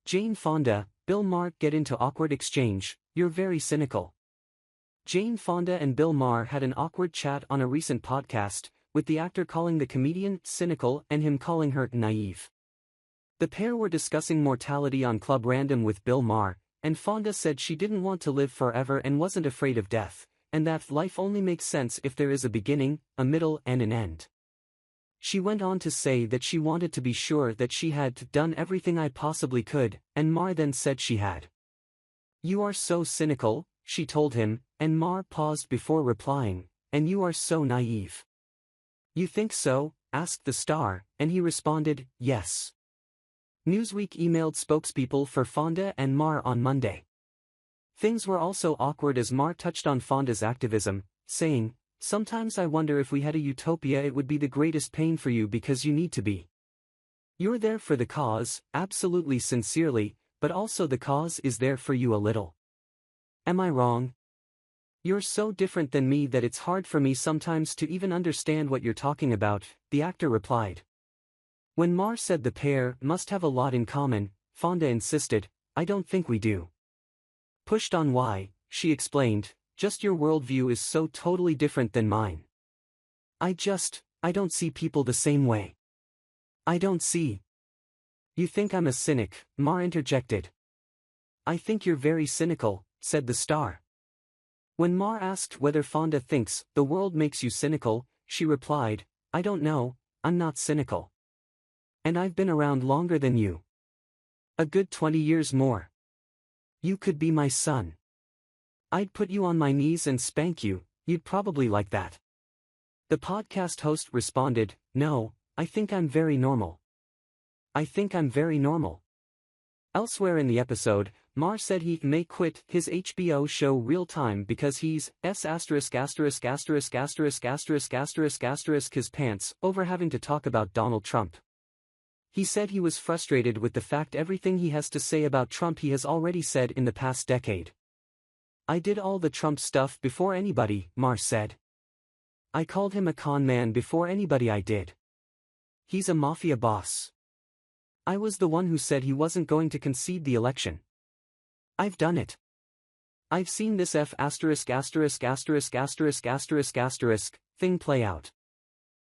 Jane Fonda, Bill Maher get into awkward exchange, you're very cynical. Jane Fonda and Bill Maher had an awkward chat on a recent podcast, with the actor calling the comedian cynical and him calling her naive. The pair were discussing mortality on Club Random with Bill Maher, and Fonda said she didn't want to live forever and wasn't afraid of death, and that life only makes sense if there is a beginning, a middle and an end. She went on to say that she wanted to be sure that she had done everything I possibly could, and Maher then said she had. You are so cynical, she told him, and Maher paused before replying, and you are so naive. You think so? Asked the star, and he responded, yes. Newsweek emailed spokespeople for Fonda and Maher on Monday. Things were also awkward as Maher touched on Fonda's activism, saying, sometimes I wonder if we had a utopia it would be the greatest pain for you because you need to be. You're there for the cause, absolutely sincerely, but also the cause is there for you a little. Am I wrong? You're so different than me that it's hard for me sometimes to even understand what you're talking about, the actor replied. When Maher said the pair must have a lot in common, Fonda insisted, I don't think we do. Pushed on why, she explained, just your worldview is so totally different than mine. I don't see people the same way. I don't see. You think I'm a cynic, Maher interjected. I think you're very cynical, said the star. When Maher asked whether Fonda thinks the world makes you cynical, she replied, I don't know, I'm not cynical. And I've been around longer than you. A good 20 years more. You could be my son. I'd put you on my knees and spank you, you'd probably like that. The podcast host responded, no, I think I'm very normal. I think I'm very normal. Elsewhere in the episode, Maher said he may quit his HBO show Real Time because he's his pants over having to talk about Donald Trump. He said he was frustrated with the fact everything he has to say about Trump he has already said in the past decade. I did all the Trump stuff before anybody, Maher said. I called him a con man before anybody I did. He's a mafia boss. I was the one who said he wasn't going to concede the election. I've done it. I've seen this thing play out.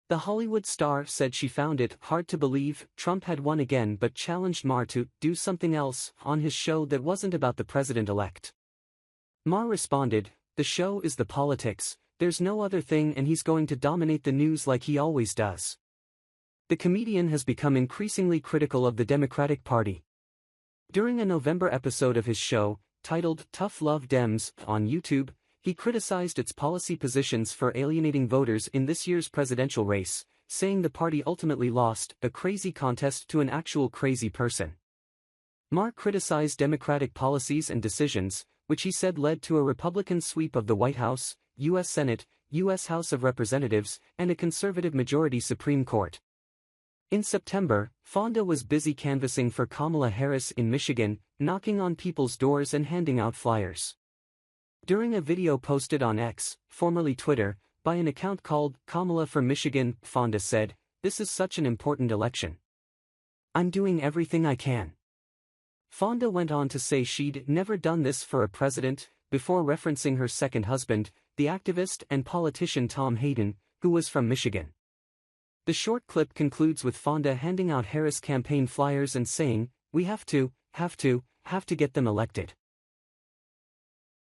The Hollywood star said she found it hard to believe Trump had won again but challenged Maher to do something else on his show that wasn't about the president-elect. Maher responded, the show is the politics, there's no other thing and he's going to dominate the news like he always does. The comedian has become increasingly critical of the Democratic Party. During a November episode of his show, titled Tough Love Dems, on YouTube, he criticized its policy positions for alienating voters in this year's presidential race, saying the party ultimately lost a crazy contest to an actual crazy person. Maher criticized Democratic policies and decisions, which he said led to a Republican sweep of the White House, U.S. Senate, U.S. House of Representatives, and a conservative-majority Supreme Court. In September, Fonda was busy canvassing for Kamala Harris in Michigan, knocking on people's doors and handing out flyers. During a video posted on X, formerly Twitter, by an account called Kamala for Michigan, Fonda said, "This is such an important election. I'm doing everything I can." Fonda went on to say she'd never done this for a president, before referencing her second husband, the activist and politician Tom Hayden, who was from Michigan. The short clip concludes with Fonda handing out Harris campaign flyers and saying, "We have to get them elected."